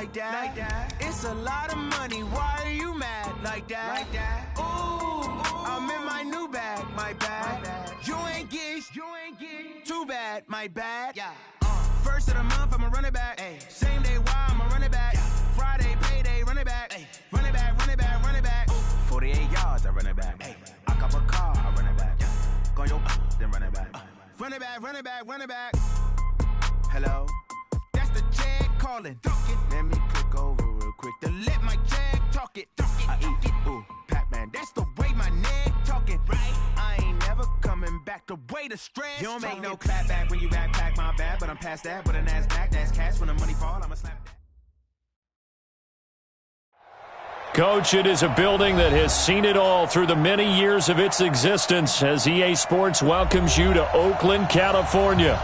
like that. It's a lot of money, why are you mad like that? Ooh, I'm in my new bag, my bad. You ain't get too bad, my bad. First of the month, I'ma run it back. Same day, why I'ma run it back. Friday, payday, run it back. Run it back, run it back, run it back. 48 yards, I run it back. I cop a car, I run it back. Go your then run it back. Run it back, run it back, run it back. Hello? That's the jag calling. Let me click over real quick to let my jag talk it. I eat it, ooh, Pac-Man. That's the way my neck talking. Right? I ain't never coming back the way the stress. You don't make no clap back when you backpack, my bad. But I'm past that with a NASDAQ. That's cash when the money fall. I'ma slap that. Coach, it is a building that has seen it all through the many years of its existence as EA Sports welcomes you to Oakland, California.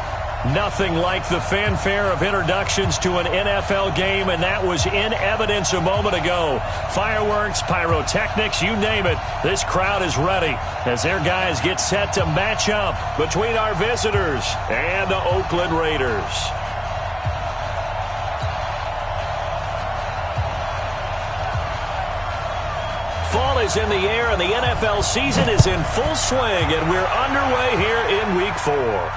Nothing like the fanfare of introductions to an NFL game, and that was in evidence a moment ago. Fireworks, pyrotechnics, you name it. This crowd is ready as their guys get set to match up between our visitors and the Oakland Raiders. Fall is in the air, and the NFL season is in full swing, and we're underway here in Week 4.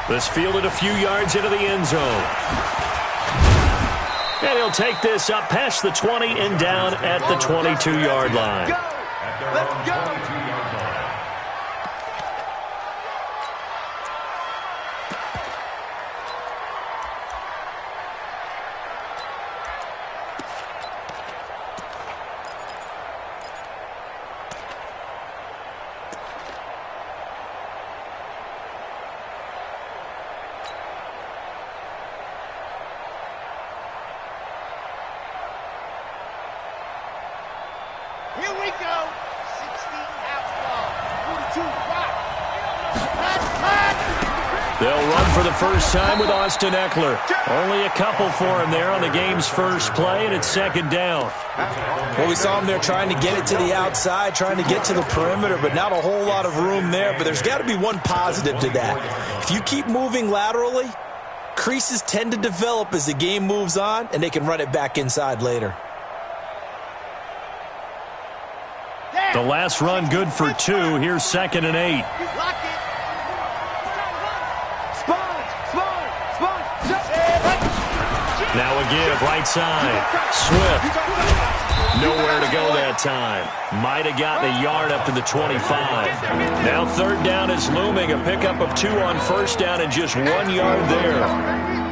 This fielded a few yards into the end zone. And he'll take this up past the 20 and down at the 22-yard line. Let's go! Here we go. 16 outlaw. 42 rock. They'll run for the first time with Austin Eckler. Only a couple for him there on the game's first play, and it's second down. Well, we saw him there trying to get it to the outside, trying to get to the perimeter, but not a whole lot of room there. But there's got to be one positive to that. If you keep moving laterally, creases tend to develop as the game moves on, and they can run it back inside later. The last run good for 2. Here's 2nd and 8. Now a give, right side. Swift. Nowhere to go that time. Might have gotten a yard up to the 25. Now third down is looming. A pickup of 2 on first down and just 1 yard there.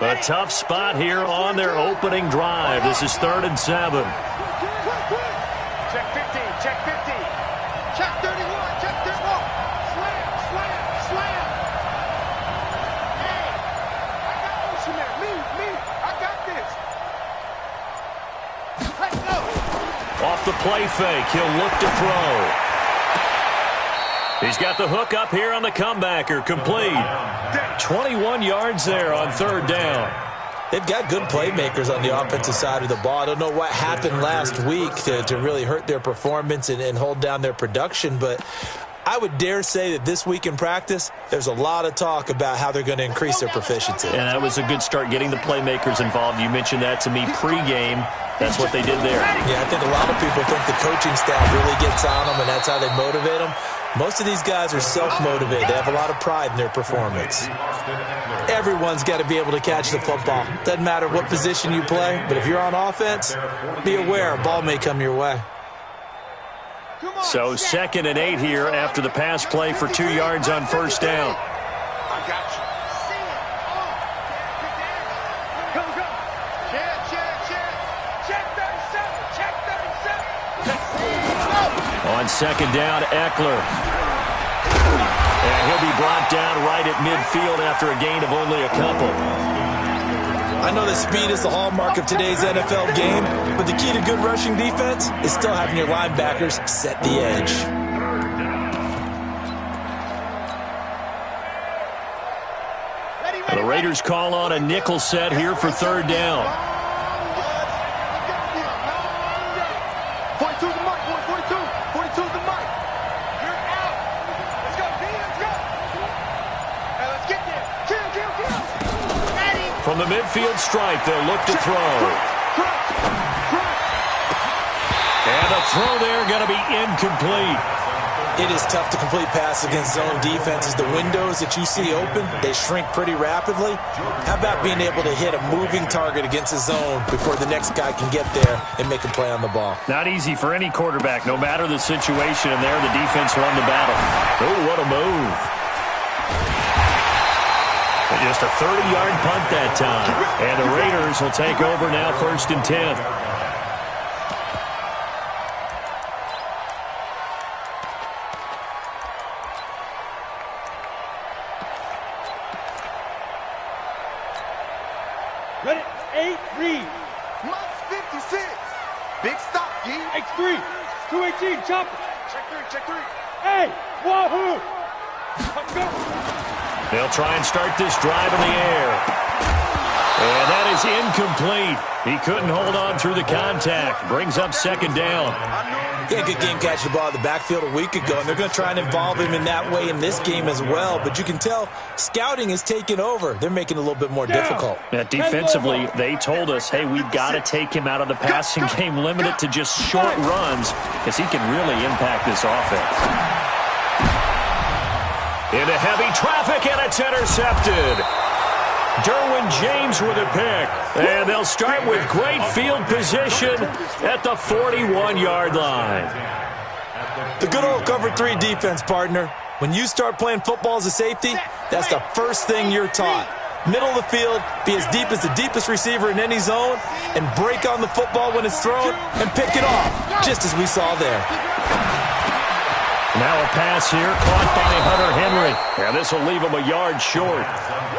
A tough spot here on their opening drive. This is 3rd and 7. Check 15, check 15. Check 31, check 31. Slam, slam, slam. Hey, I got motion there. Me, I got this. Let's go. Off the play fake, he'll look to throw. He's got the hook up here on the comebacker, complete. 21 yards there on 3rd down. They've got good playmakers on the offensive side of the ball. I don't know what happened last week to really hurt their performance and hold down their production, but I would dare say that this week in practice, there's a lot of talk about how they're going to increase their proficiency. And that was a good start getting the playmakers involved. You mentioned that to me pregame. That's what they did there. Yeah, I think a lot of people think the coaching staff really gets on them, and that's how they motivate them. Most of these guys are self-motivated. They have a lot of pride in their performance. Everyone's got to be able to catch the football. Doesn't matter what position you play, but if you're on offense, be aware a ball may come your way. So 2nd and 8 here after the pass play for 2 yards on first down. I got you. Go. Check 37. On 2nd down, Eckler. And he'll be brought down right at midfield after a gain of only a couple. I know that speed is the hallmark of today's NFL game, but the key to good rushing defense is still having your linebackers set the edge. Ready. The Raiders call on a nickel set here for third down. 42 is the mic, 42. 42 is the mic. You're out. Let's go, D. Let's go. Hey, let's get there. Kill. Ready. From the midfield stripe, they'll look to throw. And the throw there going to be incomplete. It is tough to complete passes against zone defenses. The windows that you see open, they shrink pretty rapidly. How about being able to hit a moving target against a zone before the next guy can get there and make a play on the ball? Not easy for any quarterback, no matter the situation, and there the defense won the battle. Oh, what a move. Just a 30-yard punt that time. And the Raiders will take over now, 1st and 10. Ready? 8, read. Mike's 56. Big stop, G. X3. 218, chopper. Check 3. Hey, wahoo. Go. They'll try and start this drive in the air. And that is incomplete. He couldn't hold on through the contact. Brings up 2nd down. He had a good game catching the ball in the backfield a week ago, and they're going to try and involve him in that way in this game as well. But you can tell scouting is taking over. They're making it a little bit more difficult. Yeah, defensively, they told us, hey, we've got to take him out of the passing game, limit it to just short runs, because he can really impact this offense. Into heavy traffic, and it's intercepted. Derwin James with a pick. And they'll start with great field position at the 41-yard line. The good old cover 3 defense, partner. When you start playing football as a safety, that's the first thing you're taught. Middle of the field, be as deep as the deepest receiver in any zone, and break on the football when it's thrown and pick it off, just as we saw there. Now a pass here, caught by Hunter Henry. And this will leave him a yard short.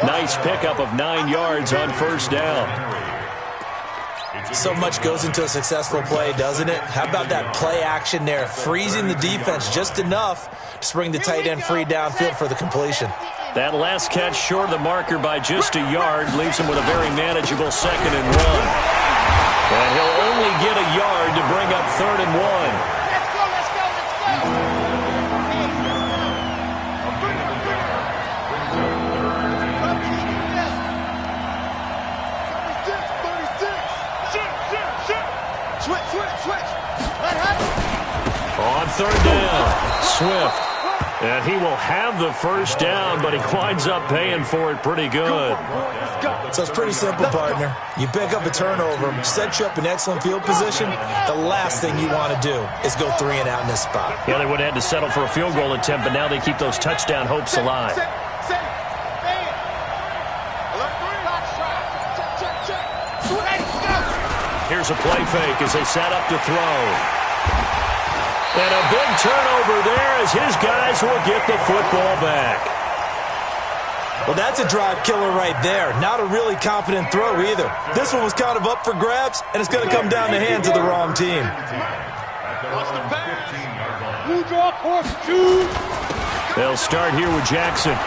Nice pickup of 9 yards on 1st down. So much goes into a successful play, doesn't it? How about that play action there, freezing the defense just enough to bring the tight end free downfield for the completion. That last catch short of the marker by just a yard leaves him with a very manageable 2nd and 1. And he'll only get a yard to bring up 3rd and 1. On 3rd down, Swift. And he will have the 1st down, but he winds up paying for it pretty good. So it's pretty simple, partner. You pick up a turnover, set you up in excellent field position. The last thing you want to do is go 3 and out in this spot. Yeah, they would have had to settle for a field goal attempt, but now they keep those touchdown hopes alive. Here's a play fake as they set up to throw. And a big turnover there as his guys will get the football back. Well, that's a drive killer right there. Not a really confident throw either. This one was kind of up for grabs, and it's going to come down the hands of the wrong team. They'll start here with Jackson.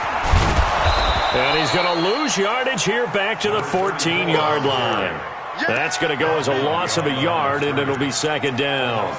And he's going to lose yardage here back to the 14-yard line. That's going to go as a loss of a yard, and it'll be 2nd down.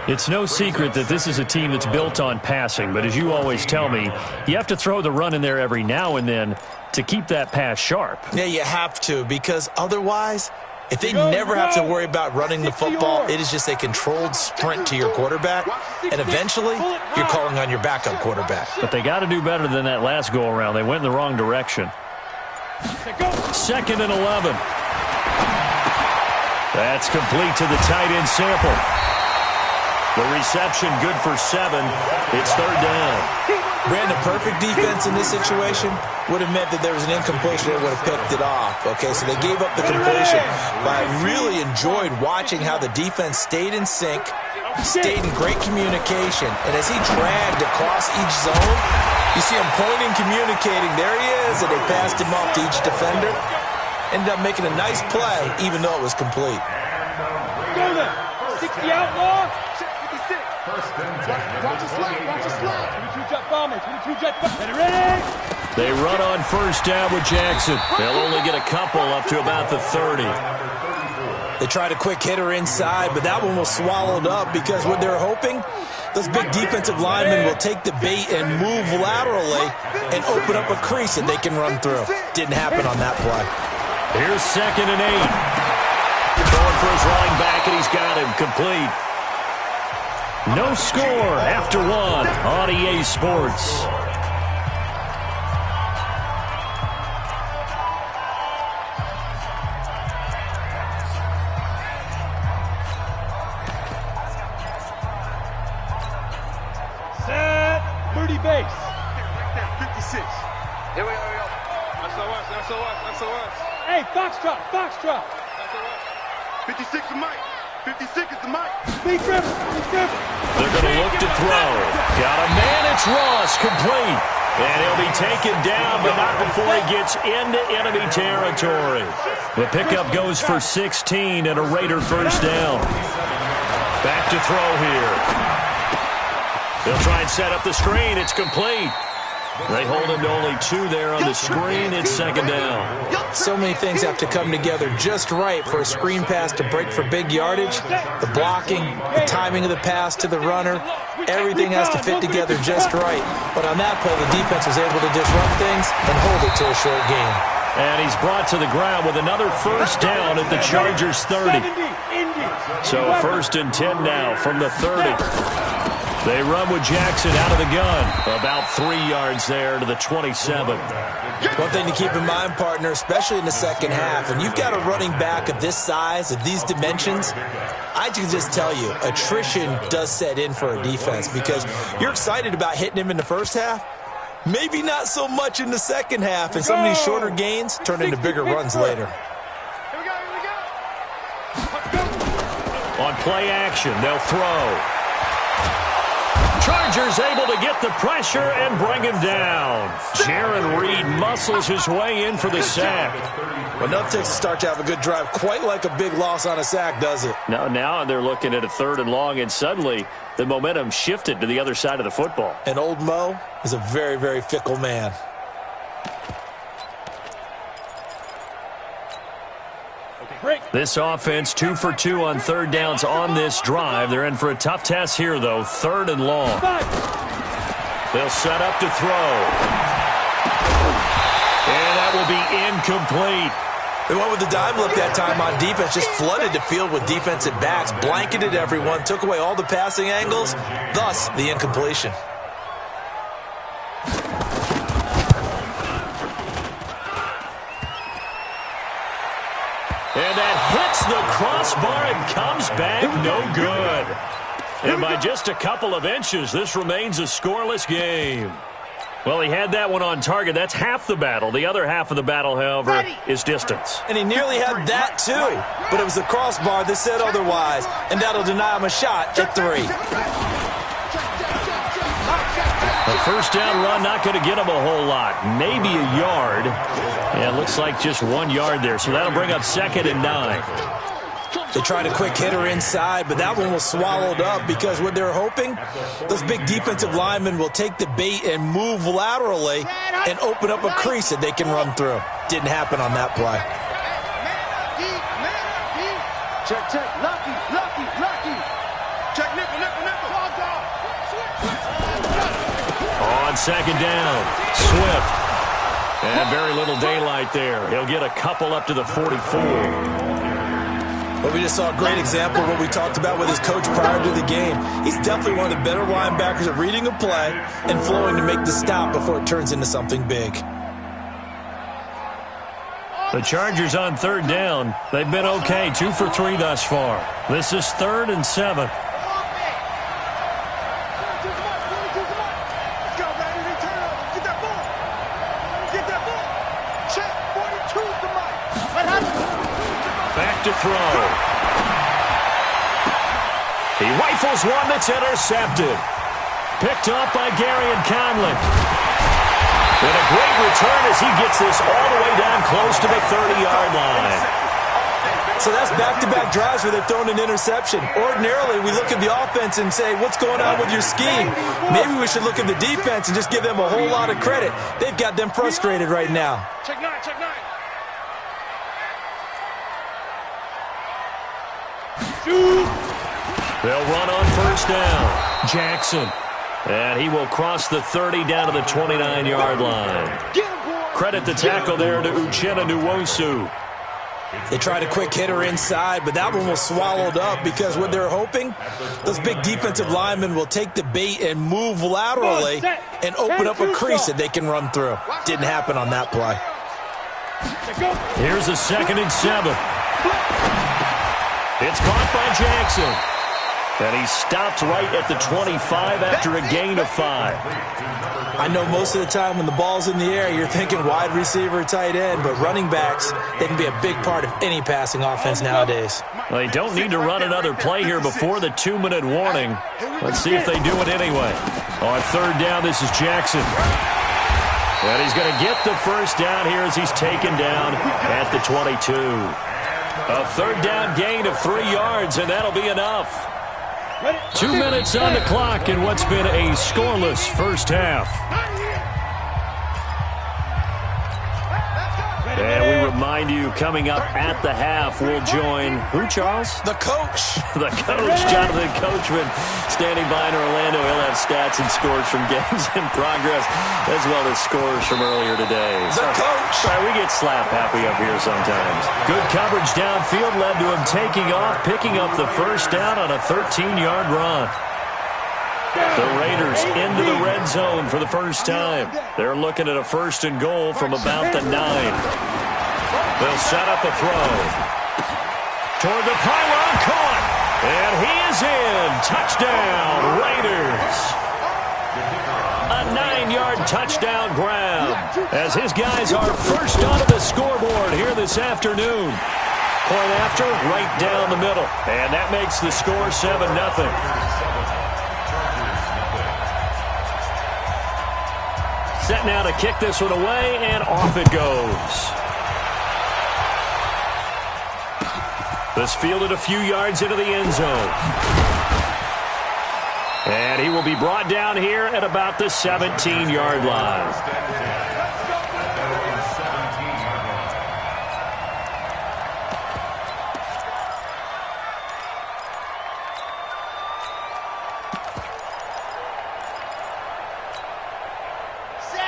It's no secret that this is a team that's built on passing, but as you always tell me, you have to throw the run in there every now and then to keep that pass sharp. Yeah, you have to, because otherwise, if they never have to worry about running the football, it is just a controlled sprint to your quarterback, and eventually, you're calling on your backup quarterback. But they got to do better than that last go-around. They went in the wrong direction. 2nd and 11. That's complete to the tight end Sample. The reception good for 7. It's 3rd down. Brandon, perfect defense in this situation would have meant that there was an incompletion. They would have picked it off. Okay, so they gave up the completion. But I really enjoyed watching how the defense stayed in sync, stayed in great communication. And as he dragged across each zone, you see him pointing, communicating. There he is, and they passed him off to each defender. Ended up making a nice play, even though it was complete. Go there. 60 outlaw. 56. Watch your slide. Watch your slide. 22 jet bomber. 22 jet bomber. Get ready. They run on first down with Jackson. They'll only get a couple up to about the 30. They tried a quick hitter inside, but that one was swallowed up because what they're hoping, those big defensive linemen will take the bait and move laterally and open up a crease that they can run through. Didn't happen on that play. Here's 2nd and 8. Throwing for his running back, and he's got him complete. No score after 1 on EA Sports. Base. 56. Here we go. That's us. Hey, Foxtrot. 56 is Mike. 56 is the Mike. Big grip. They're going to look to throw. Got a man. It's Ross. Complete. And he'll be taken down, but not before he gets into enemy territory. The pickup goes for 16 and a Raider first down. Back to throw here. They'll try and set up the screen. It's complete. They hold him to only 2 there on the screen. It's 2nd down. So many things have to come together just right for a screen pass to break for big yardage. The blocking, the timing of the pass to the runner, everything has to fit together just right. But on that play, the defense was able to disrupt things and hold it to a short game. And he's brought to the ground with another first down at the Chargers 30. So 1st and 10 now from the 30. They run with Jackson out of the gun. About 3 yards there to the 27. One thing to keep in mind, partner, especially in the second half, and you've got a running back of this size, of these dimensions, I can just tell you, attrition does set in for a defense because you're excited about hitting him in the first half. Maybe not so much in the second half, and some of these shorter gains turn into bigger runs later. Here we go. On play action, they'll throw. Chargers able to get the pressure and bring him down. Jaron Reed muscles his way in for the sack. Well, nothing takes a start to have a good drive quite like a big loss on a sack, does it? Now they're looking at a 3rd and long, and suddenly the momentum shifted to the other side of the football. And old Mo is a very, very fickle man. This offense 2 for 2 on 3rd downs on this drive. They're in for a tough test here, though. 3rd and long. They'll set up to throw. And that will be incomplete. They went with the dime look that time on defense, just flooded the field with defensive backs, blanketed everyone, took away all the passing angles, thus the incompletion. And that hits the crossbar and comes back no good. And by just a couple of inches, this remains a scoreless game. Well, he had that one on target. That's half the battle. The other half of the battle, however, is distance. And he nearly had that, too. But it was the crossbar that said otherwise. And that'll deny him a shot at 3. A first down run, not going to get him a whole lot. Maybe a yard. Yeah, it looks like just 1 yard there. So that'll bring up 2nd and 9. They tried a quick hitter inside, but that one was swallowed up because what they're hoping, those big defensive linemen will take the bait and move laterally and open up a crease that they can run through. Didn't happen on that play. Check. Lucky. Check, nickel. On 2nd down, Swift. And very little daylight there. He'll get a couple up to the 44. Well, we just saw a great example of what we talked about with his coach prior to the game. He's definitely one of the better linebackers at reading a play and flowing to make the stop before it turns into something big. The Chargers on 3rd down. They've been okay, 2 for 3 thus far. This is 3rd and 7. Back to throw. He rifles one that's intercepted. Picked up by Gary and Conlon. And a great return as he gets this all the way down close to the 30-yard line. So that's back-to-back drives where they've thrown an interception. Ordinarily, we look at the offense and say, what's going on with your scheme? Maybe we should look at the defense and just give them a whole lot of credit. They've got them frustrated right now. Check nine, check nine. They'll run on first down. Jackson. And he will cross the 30 down to the 29-yard line. Credit the tackle there to Uchenna Nwosu. They tried a quick hitter inside, but that one was swallowed up because what they're hoping, those big defensive linemen will take the bait and move laterally and open up a crease that they can run through. Didn't happen on that play. Here's a 2nd and 7. It's caught by Jackson. And he stopped right at the 25 after a gain of 5. I know most of the time when the ball's in the air, you're thinking wide receiver, tight end, but running backs, they can be a big part of any passing offense nowadays. They don't need to run another play here before the 2-minute warning. Let's see if they do it anyway. On 3rd down, this is Jackson. And he's going to get the first down here as he's taken down at the 22. A 3rd down gain of 3 yards, and that'll be enough. 2 minutes on the clock in what's been a scoreless first half. And we remind you, coming up at the half, we'll join who, Charles? The coach. The coach, Jonathan Coachman, standing by in Orlando. He'll have stats and scores from games in progress, as well as scores from earlier today. The coach. Sorry, we get slap happy up here sometimes. Good coverage downfield led to him taking off, picking up the first down on a 13-yard run. The Raiders into the red zone for the first time. They're looking at a 1st and goal from about the 9. They'll set up a throw. Toward the pylon, caught. And he is in. Touchdown, Raiders. A 9-yard touchdown grab as his guys are first onto the scoreboard here this afternoon. Point after, right down the middle. And that makes the score 7-0. Set now to kick this one away, and off it goes. This fielded a few yards into the end zone. And he will be brought down here at about the 17-yard line.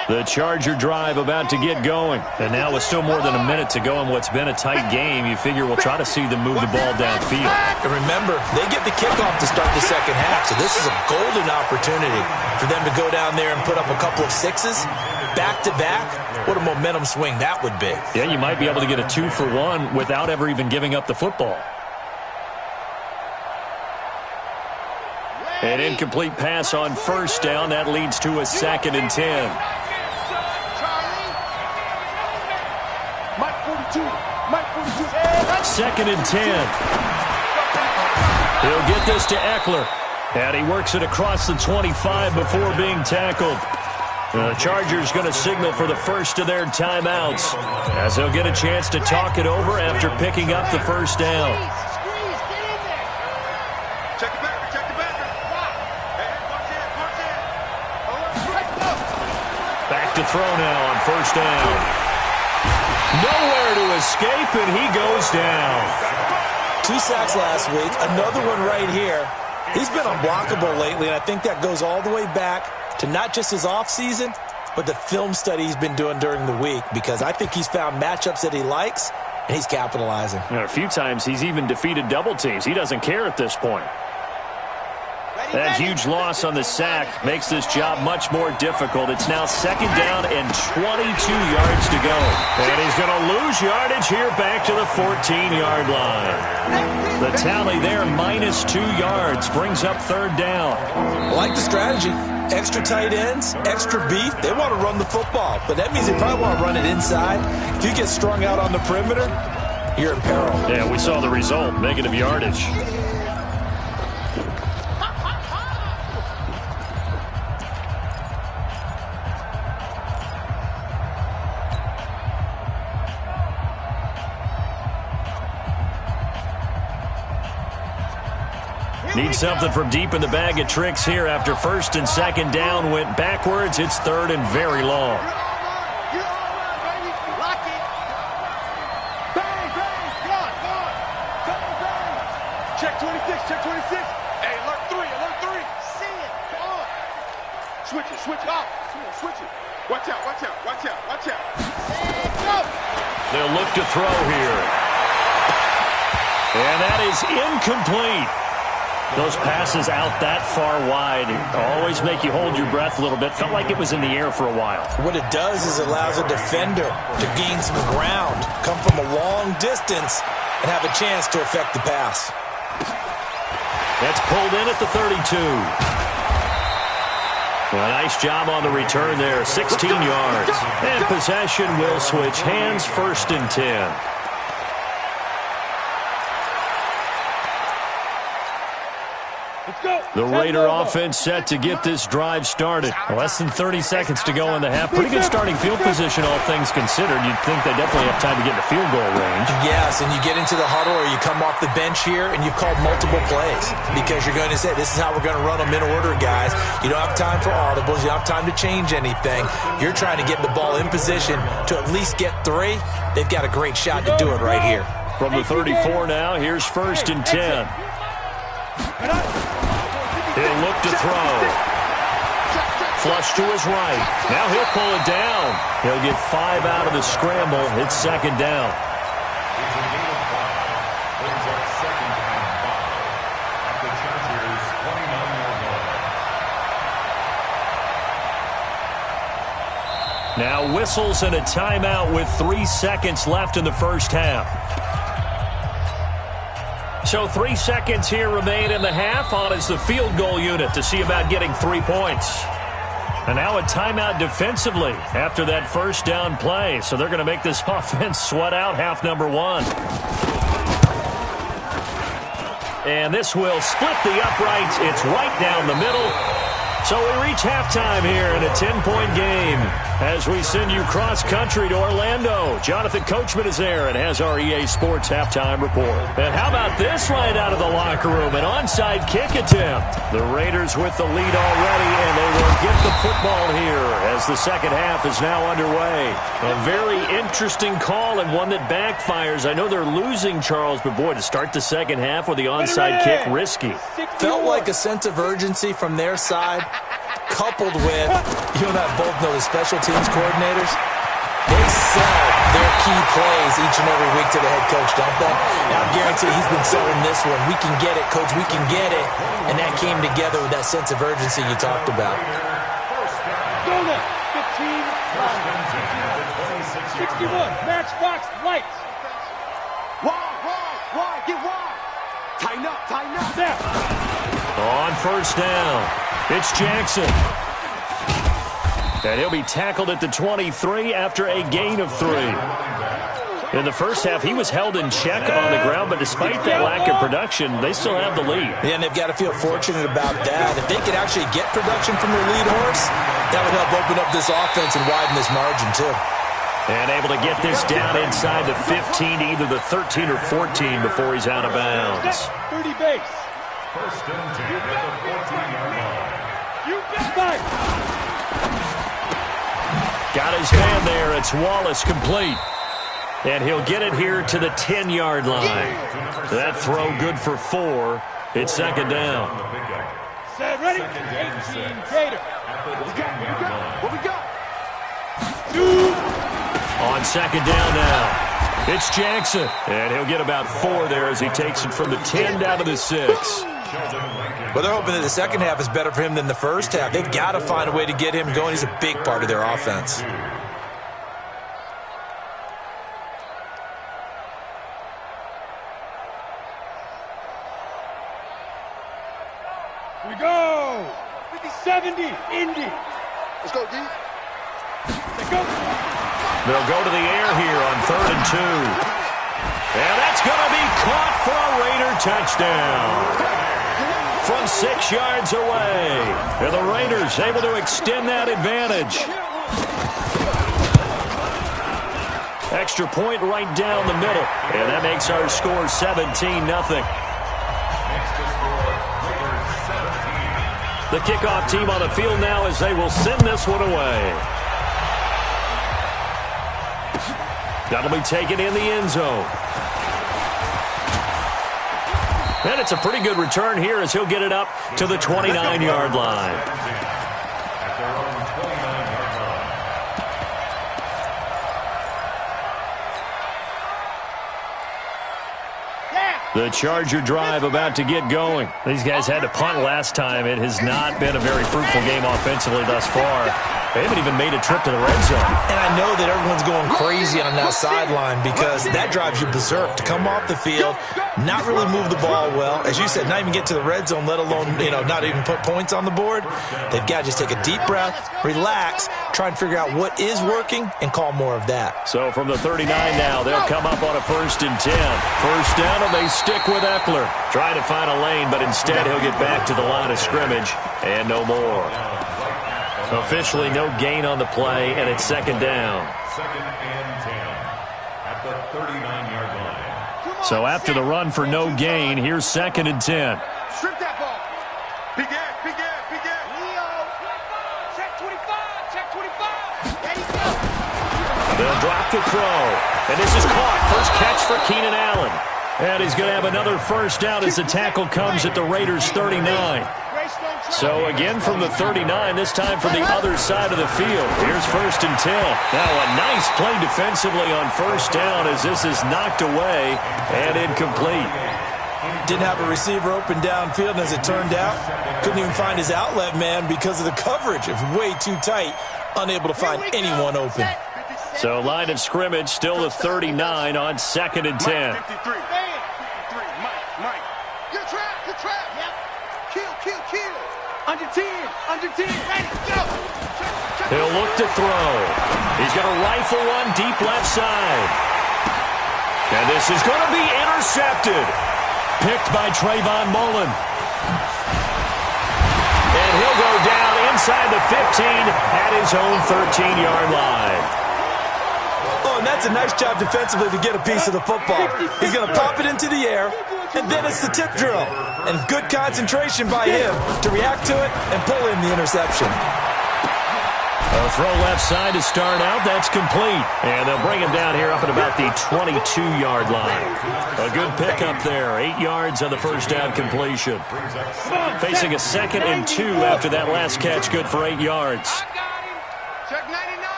The Charger drive about to get going. And now with still more than a minute to go in what's been a tight game, you figure we'll try to see them move the ball downfield. And remember, they get the kickoff to start the second half, so this is a golden opportunity for them to go down there and put up a couple of 6s back-to-back. What a momentum swing that would be. Yeah, you might be able to get a 2-for-1 without ever even giving up the football. An incomplete pass on first down. That leads to a 2nd and 10. Second and 10. He'll get this to Eckler. And he works it across the 25 before being tackled. The Chargers going to signal for the first of their timeouts as they'll get a chance to talk it over after picking up the first down. Back to throw now on first down. Nowhere to escape, and he goes down. 2 sacks last week, another one right here. He's been unblockable lately, and I think that goes all the way back to not just his offseason, but the film study he's been doing during the week, because I think he's found matchups that he likes, and he's capitalizing. A few times he's even defeated double teams. He doesn't care at this point. That huge loss on the sack makes this job much more difficult. It's now 2nd down and 22 yards to go. And he's going to lose yardage here back to the 14-yard line. The tally there, -2 yards, brings up 3rd down. I like the strategy. Extra tight ends, extra beef. They want to run the football, but that means they probably want to run it inside. If you get strung out on the perimeter, you're in peril. Yeah, we saw the result, negative yardage. Need something from deep in the bag of tricks here after first and second down went backwards. It's third and very long. Check 26, check 26. Hey, alert 3, alert 3. See it, come on. Switch it, switch it. Come on, switch it. Watch out, watch out, watch out, watch out. And go. They'll look to throw here. And that is incomplete. Those passes out that far wide always make you hold your breath a little bit. Felt like it was in the air for a while. What it does is it allows a defender to gain some ground, come from a long distance, and have a chance to affect the pass. That's pulled in at the 32. Well, nice job on the return there, 16 yards. And possession will switch hands, first and 10. The Raider offense set to get this drive started. Less than 30 seconds to go in the half. Pretty good starting field position, all things considered. You'd think they definitely have time to get into field goal range. Yes, and you get into the huddle or you come off the bench here and you've called multiple plays because you're going to say, this is how we're going to run them in order, guys. You don't have time for audibles. You don't have time to change anything. You're trying to get the ball in position to at least get 3. They've got a great shot to do it right here. From the 34 now, here's first and 10. He'll look to throw. Flush to his right. Now he'll pull it down. He'll get 5 out of the scramble. It's second down. Now whistles and a timeout with 3 seconds left in the first half. So 3 seconds here remain in the half. On is the field goal unit to see about getting 3 points. And now a timeout defensively after that first down play. So they're going to make this offense sweat out half number 1. And this will split the uprights. It's right down the middle. So we reach halftime here in a 10-point game as we send you cross-country to Orlando. Jonathan Coachman is there and has our EA Sports halftime report. And how about this right out of the locker room? An onside kick attempt. The Raiders with the lead already, and they will get the football here as the second half is now underway. A very interesting call and one that backfires. I know they're losing, Charles, but boy, to start the second half with the onside kick, risky. Felt like a sense of urgency from their side, coupled with, you and I both know the special teams coordinators, they sell their key plays each and every week to the head coach, don't they? Now, I guarantee he's been selling this one. We can get it, coach, we can get it. And that came together with that sense of urgency you talked about. Go now. 15, 61, matchbox, lights. Wide, get wide. Tighten up. There. On first down, it's Jackson. And he'll be tackled at the 23 after a gain of 3. In the first half, he was held in check on the ground, but despite that lack of production, they still have the lead. Yeah, and they've got to feel fortunate about that. If they could actually get production from their lead horse, that would help open up this offense and widen this margin, too. And able to get this down inside the 15, either the 13 or 14 before he's out of bounds. 30 base. First and 10 at the 14-yard line. You bet. Got his man there. It's Wallace complete. And he'll get it here to the 10-yard line. That throw good for 4. It's second down. Set, ready? 18, Gator. What we got? On second down now. It's Jackson. And he'll get about 4 there as he takes it from the 10 down to the 6. Well, they're hoping that the second half is better for him than the first half. They've got to find a way to get him going. He's a big part of their offense. We go. 70, Indy. Let's go, D. Let's go. They'll go to the air here on 3rd and 2. And that's going to be caught for a Raider touchdown. From 6 yards away. And the Raiders able to extend that advantage. Extra point right down the middle. And that makes our score 17-0. The kickoff team on the field now as they will send this one away. That'll be taken in the end zone. And it's a pretty good return here as he'll get it up to the 29-yard line. The Charger drive about to get going. These guys had to punt last time. It has not been a very fruitful game offensively thus far. They haven't even made a trip to the red zone. And I know that everyone's going crazy on that sideline because that drives you berserk. To come off the field, not really move the ball well. As you said, not even get to the red zone, let alone, not even put points on the board. They've got to just take a deep breath, relax, try and figure out what is working, and call more of that. So from the 39 now, they'll come up on a 1st and 10. First down, and they stick with Eckler. Trying to find a lane, but instead he'll get back to the line of scrimmage, and no more. Officially no gain on the play, and it's 2nd down. 2nd and 10 at the 39-yard line. So after the run for no gain, here's 2nd and 10. Strip that ball. Big air, big air, big air. Leo. Check 25, check 25. There you go. They'll drop the throw, and this is caught. First catch for Keenan Allen. And he's going to have another first down as the tackle comes at the Raiders' 39. So again from the 39, this time from the other side of the field. Here's 1st and 10. Now a nice play defensively on first down as this is knocked away and incomplete. Didn't have a receiver open downfield, and as it turned out, couldn't even find his outlet man because of the coverage. It was way too tight, unable to find anyone open. So line of scrimmage still the 39 on 2nd and 10. Mike. Good trap. Yep. Kill. Under 10, ready, go. He'll look to throw. He's going to rifle one deep left side. And this is going to be intercepted. Picked by Trayvon Mullen. And he'll go down inside the 15 at his own 13-yard line. Oh, and that's a nice job defensively to get a piece of the football. He's going to pop it into the air, and then it's the tip drill. And good concentration by him to react to it and pull in the interception. A throw left side to start out. That's complete. And they'll bring him down here up at about the 22-yard line. A good pickup there. 8 yards on the first down completion. Facing a 2nd and 2 after that last catch. Good for 8 yards. Check 99.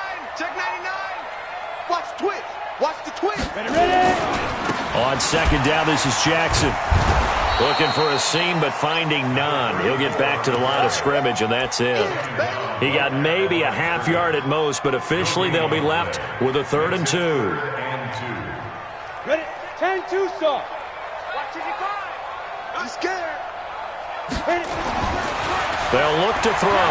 Watch the twist. Ready. On 2nd down, this is Jackson. Looking for a seam, but finding none. He'll get back to the line of scrimmage, and that's it. He got maybe a half yard at most, but officially they'll be left with a 3rd and 2. Ready? 10-2, sir. Watch it, I'm scared. They'll look to throw.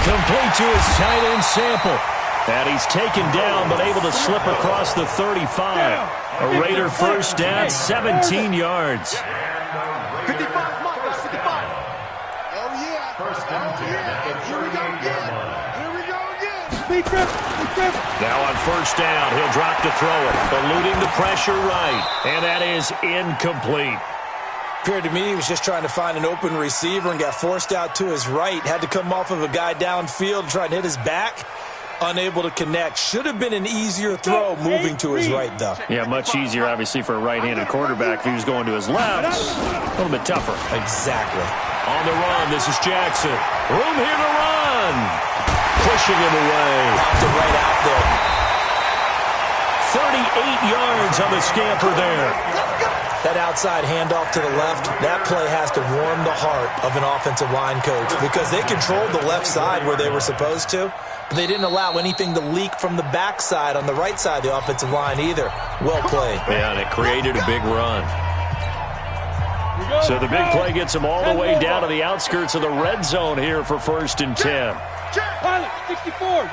Complete to his tight end Sample. And he's taken down, but able to slip across the 35. A Raider first down, 17 yards. 55, Michael, 55. Oh, yeah. First and 10. Here we go again. Now on first down, he'll drop to throw it. Eluding the pressure right. And that is incomplete. Appeared to me he was just trying to find an open receiver and got forced out to his right. Had to come off of a guy downfield and try and hit his back. Unable to connect. Should have been an easier throw moving to his right, though. Yeah, much easier, obviously, for a right-handed quarterback. If he was going to his left, a little bit tougher. Exactly. On the run, this is Jackson. Room here to run. Pushing him away. Popped it right out there. 38 yards on the scamper there. That outside handoff to the left, that play has to warm the heart of an offensive line coach because they controlled the left side where they were supposed to. They didn't allow anything to leak from the backside on the right side of the offensive line either. Well played. Yeah, and it created a big run. So the big play gets them all the way down to the outskirts of the red zone here for 1st and 10. Pilot, 64,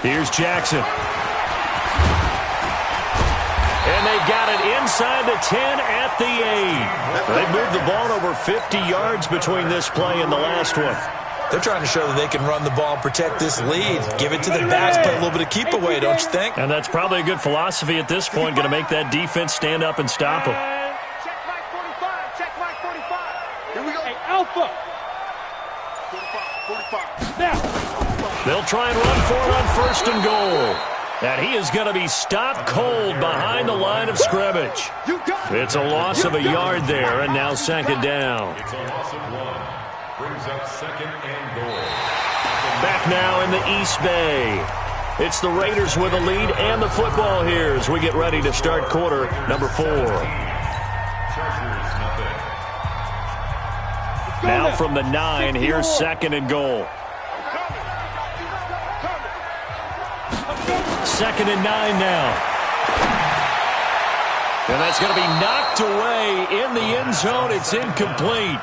Here's Jackson. And they got it inside the 10 at the 8. They moved the ball over 50 yards between this play and the last one. They're trying to show that they can run the ball and protect this lead. Give it to the backs, play a little bit of keep away, don't you think? And that's probably a good philosophy at this point, going to make that defense stand up and stop them. Check Mike 45, check Mike 45. right, Alpha. 45. Now. They'll try and run for it on first and goal. And he is going to be stopped cold behind the line of scrimmage. It's a loss of a yard there, and now second down. It's a loss of 1. Brings up second and goal. Back now in the East Bay. It's the Raiders with a lead and the football here as we get ready to start quarter number 4. Chargers, nothing. Now from the 9, here's second and goal. Second and 9 now. And that's going to be knocked away in the end zone. It's incomplete.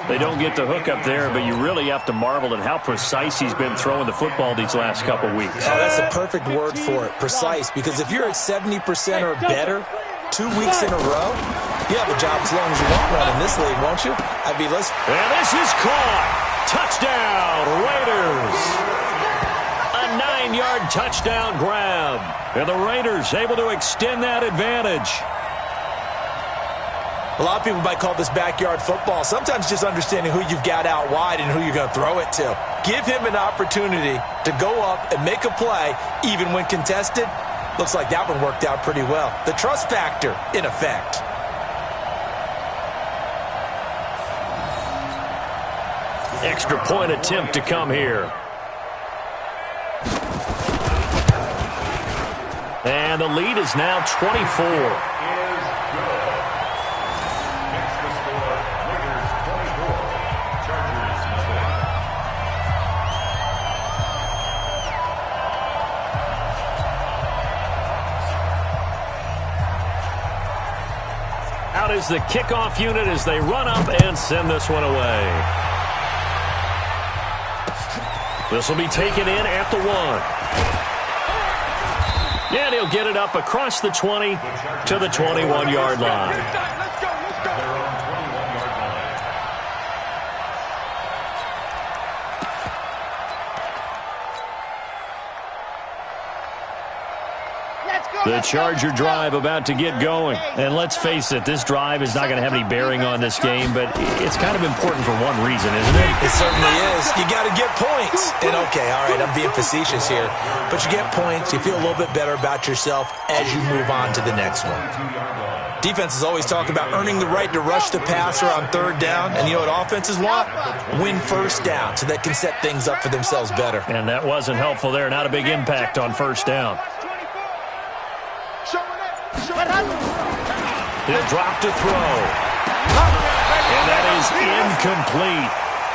They don't get the hook up there, but you really have to marvel at how precise he's been throwing the football these last couple weeks. Oh, that's a perfect word for it, precise, because if you're at 70% or better 2 weeks in a row, you have a job as long as you want one in this league, won't you? I'd be listening. And this is caught. Touchdown, Raiders. A 9-yard touchdown grab. And the Raiders able to extend that advantage. A lot of people might call this backyard football. Sometimes just understanding who you've got out wide and who you're going to throw it to. Give him an opportunity to go up and make a play, even when contested. Looks like that one worked out pretty well. The trust factor, in effect. Extra point attempt to come here. And the lead is now 24. Out is the kickoff unit as they run up and send this one away. This will be taken in at the 1. And he'll get it up across the 20 to the 21-yard line. The Charger drive about to get going. And let's face it, this drive is not going to have any bearing on this game, but it's kind of important for one reason, isn't it? It certainly is. You got to get points. And okay, all right, I'm being facetious here. But you get points, you feel a little bit better about yourself as you move on to the next one. Defenses always talk about earning the right to rush the passer on third down. And you know what offenses want? Win first down so they can set things up for themselves better. And that wasn't helpful there. Not a big impact on first down. He'll drop to throw. And that is incomplete.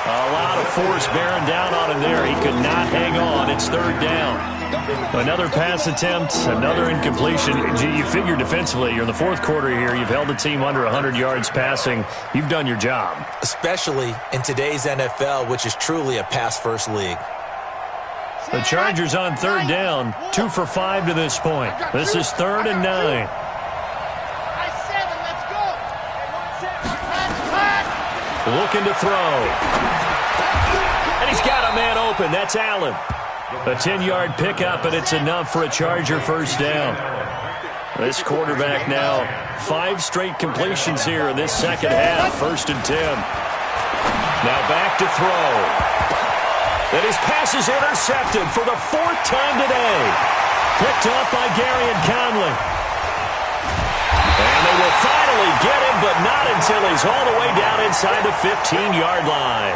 A lot of force bearing down on him there. He could not hang on. It's third down. Another pass attempt, another incompletion. You figure defensively, you're in the fourth quarter here. You've held the team under 100 yards passing. You've done your job. Especially in today's NFL, which is truly a pass-first league. The Chargers on third down, 2 for 5 to this point. This is 3rd and 9. Looking to throw. And he's got a man open. That's Allen. A 10-yard pickup, and it's enough for a Charger first down. This quarterback now, 5 straight completions here in this second half. 1st and 10. Now back to throw. And his pass is intercepted for the 4th time today. Picked off by Gary and Conley. And they will finally get him, but not until he's all the way down inside the 15-yard line.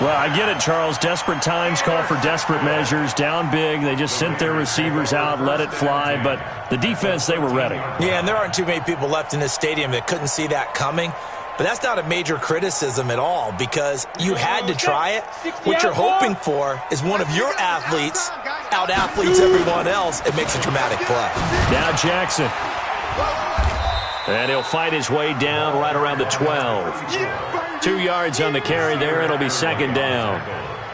Well, I get it, Charles. Desperate times call for desperate measures. Down big. They just sent their receivers out, let it fly. But the defense, they were ready. Yeah, and there aren't too many people left in this stadium that couldn't see that coming. But that's not a major criticism at all because you had to try it. What you're hoping for is one of your athletes out-athletes everyone else and makes a dramatic play. Now Jackson. And he'll fight his way down right around the 12. 2 yards on the carry there. It'll be 2nd down.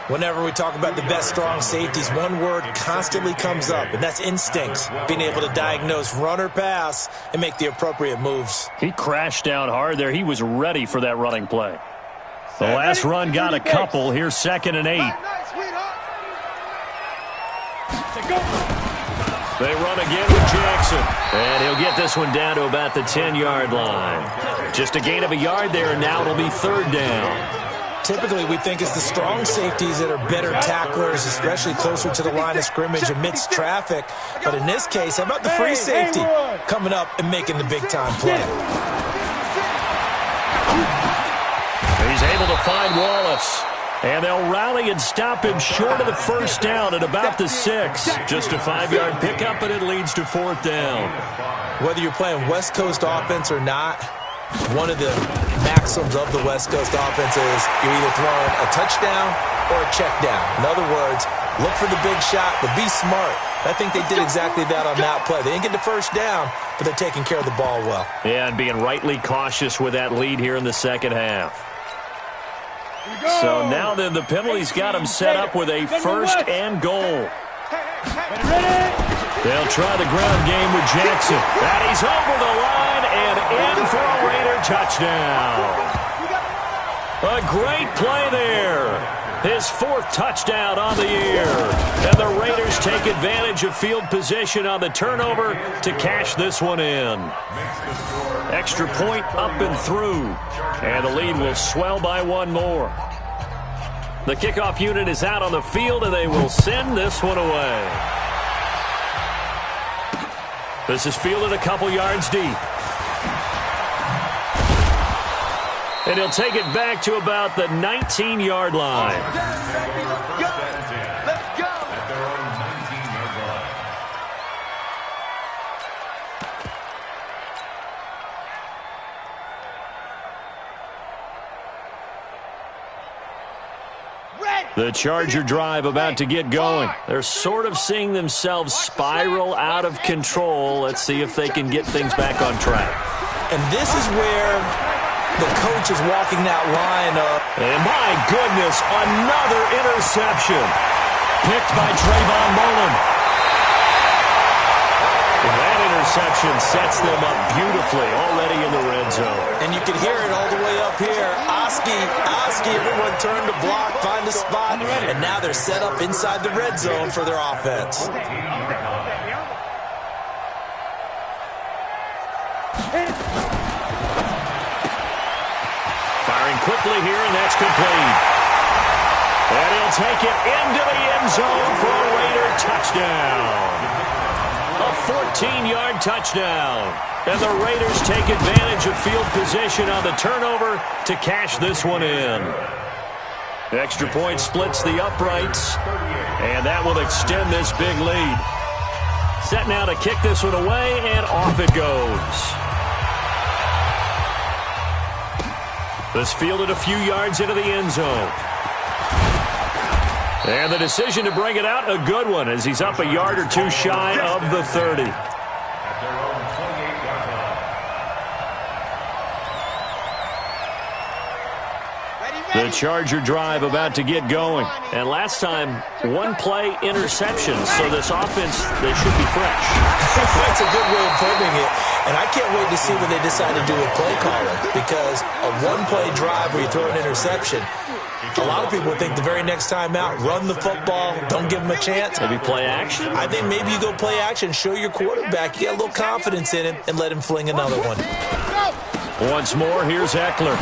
Whenever we talk about the best strong safeties, one word constantly comes up, and that's instincts. Being able to diagnose run or pass and make the appropriate moves. He crashed down hard there. He was ready for that running play. The last run got a couple. Here's 2nd and 8. They run again with Jackson. And he'll get this one down to about the 10-yard line. Just a gain of a yard there, and now it'll be third down. Typically, we think it's the strong safeties that are better tacklers, especially closer to the line of scrimmage amidst traffic. But in this case, how about the free safety coming up and making the big-time play? He's able to find Wallace. And they'll rally and stop him short of the first down at about the 6. Just a 5-yard pickup, and it leads to fourth down. Whether you're playing West Coast offense or not, one of the maxims of the West Coast offense is you're either throwing a touchdown or a check down. In other words, look for the big shot, but be smart. I think they did exactly that on that play. They didn't get the first down, but they're taking care of the ball well. Yeah, and being rightly cautious with that lead here in the second half. So now then the penalty's got them set up with a first and goal. They'll try the ground game with Jackson. And he's over the line and in for a Raider touchdown. A great play there. His fourth touchdown on the year. And the Raiders take advantage of field position on the turnover to cash this one in. Extra point up and through. And the lead will swell by one more. The kickoff unit is out on the field, and they will send this one away. This is fielded a couple yards deep. And he'll take it back to about the 19-yard line. Let's go! At their own 19-yard line. The Charger drive about to get going. They're sort of seeing themselves spiral out of control. Let's see if they can get things back on track. And this is where the coach is walking that line up. And my goodness, another interception. Picked by Trayvon Mullen. That interception sets them up beautifully already in the red zone. And you can hear it all the way up here. Oski, everyone turned to block, find a spot, and now they're set up inside the red zone for their offense. Firing quickly here, and that's complete. And he'll take it into the end zone for a Raider touchdown. A 14-yard touchdown. And the Raiders take advantage of field position on the turnover to cash this one in. Extra point splits the uprights, and that will extend this big lead. Set now to kick this one away, and off it goes. This fielded a few yards into the end zone. And the decision to bring it out, a good one, as he's up a yard or two shy of the 30. The Charger drive about to get going. And last time, one-play interception, so this offense, they should be fresh. That's a good way of putting it. And I can't wait to see what they decide to do with play calling, because a one-play drive where you throw an interception, a lot of people think the very next time out, run the football, don't give them a chance. Maybe play action? I think maybe you go play action, show your quarterback, you get a little confidence in him, and let him fling another one. Once more, here's Eckler.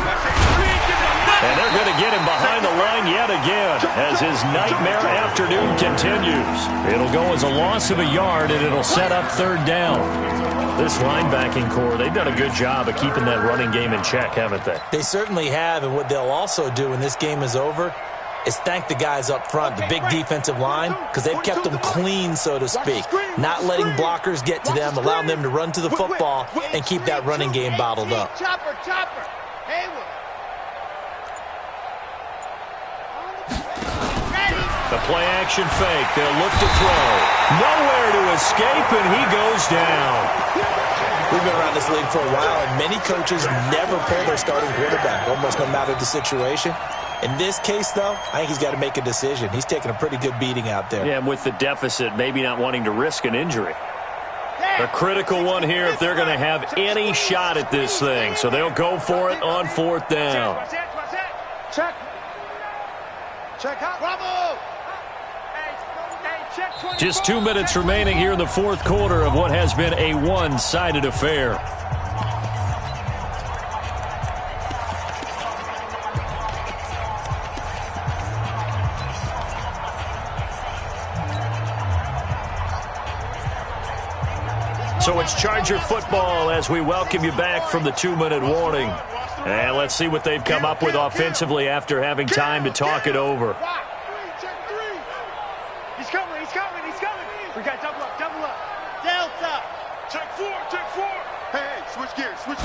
And they're going to get him behind the line yet again as his nightmare afternoon continues. It'll go as a loss of a yard, and it'll set up third down. This linebacking core, they've done a good job of keeping that running game in check, haven't they? They certainly have, and what they'll also do when this game is over is thank the guys up front, the big defensive line, because they've kept them clean, so to speak. Not letting blockers get to them, allowing them to run to the football and keep that running game bottled up. Chopper. Haywood. The play-action fake. They'll look to throw. Nowhere to escape, and he goes down. We've been around this league for a while, and many coaches never pull their starting quarterback, almost no matter the situation. In this case, though, I think he's got to make a decision. He's taking a pretty good beating out there. Yeah, and with the deficit, maybe not wanting to risk an injury. A critical one here if they're going to have any shot at this thing. So they'll go for it on fourth down. Check. Bravo. Just 2 minutes remaining here in the fourth quarter of what has been a one-sided affair. So it's Charger football as we welcome you back from the 2-minute warning. And let's see what they've come up with offensively after having time to talk it over. He's coming. We got double up. Delta. Check four. Hey, switch gears. Go.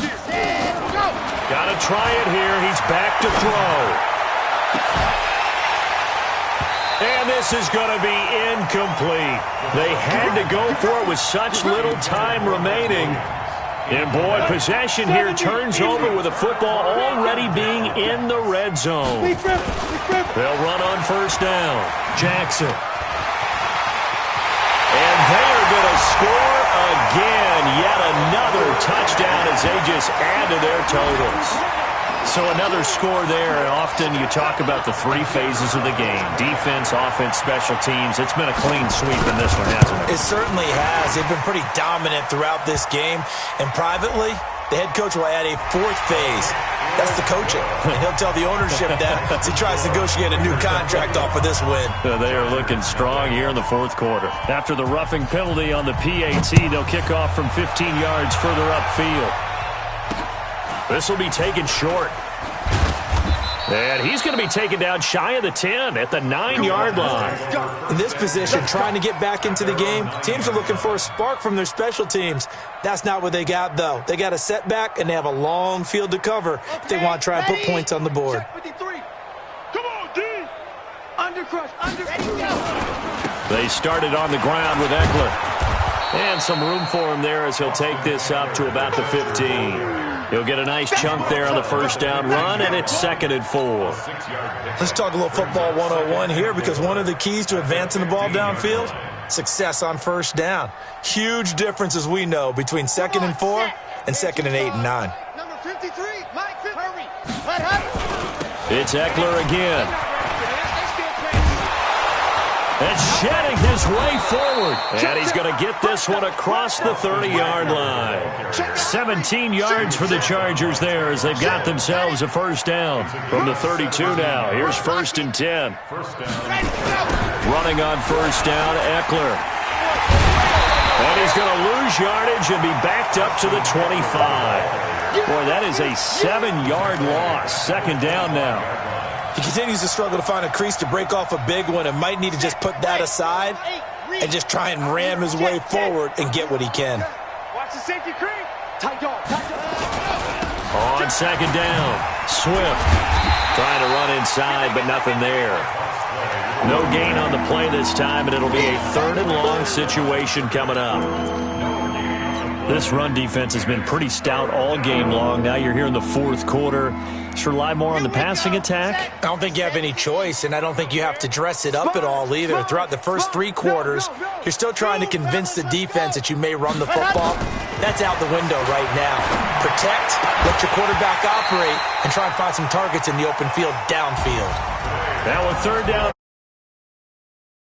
Gotta try it here. He's back to throw. And this is going to be incomplete. They had to go for it with such little time remaining. And, boy, possession here turns over with the football already being in the red zone. They'll run on first down. Jackson. And they are going to score again. Yet another touchdown as they just add to their totals. So another score there, and often you talk about the three phases of the game. Defense, offense, special teams. It's been a clean sweep in this one, hasn't it? It certainly has. They've been pretty dominant throughout this game. And privately, the head coach will add a fourth phase. That's the coaching. And he'll tell the ownership that as he tries to negotiate a new contract off of this win. They are looking strong here in the fourth quarter. After the roughing penalty on the PAT, they'll kick off from 15 yards further upfield. This will be taken short. And he's going to be taken down shy of the 10 at the 9-yard line. In this position, trying to get back into the game, teams are looking for a spark from their special teams. That's not what they got, though. They got a setback, and they have a long field to cover if they want to try and put points on the board. Come on, D. They started on the ground with Eckler. And some room for him there as he'll take this up to about the 15. He'll get a nice chunk there on the first down run, and it's 2nd and 4. Let's talk a little football 101 here, because one of the keys to advancing the ball downfield, success on first down. Huge difference, as we know, between 2nd and 4 and 2nd and 8 and 9. Number 53, Mike, hurry. Let happen. It's Eckler again. And shedding his way forward. And he's going to get this one across the 30-yard line. 17 yards for the Chargers there as they've got themselves a first down from the 32 now. Here's 1st and 10. Running on first down, Eckler. And he's going to lose yardage and be backed up to the 25. Boy, that is a 7-yard loss. 2nd down now. He continues to struggle to find a crease to break off a big one and might need to just put that aside and just try and ram his way forward and get what he can. Watch the safety creep. Tight dog. On 2nd down, Swift trying to run inside, but nothing there. No gain on the play this time, and it'll be a 3rd and long situation coming up. This run defense has been pretty stout all game long. Now you're here in the fourth quarter. Should rely more on the passing attack? I don't think you have any choice, and I don't think you have to dress it up at all either. Throughout the first 3 quarters, you're still trying to convince the defense that you may run the football. That's out the window right now. Protect, let your quarterback operate, and try and find some targets in the open field downfield. Now with 3rd down.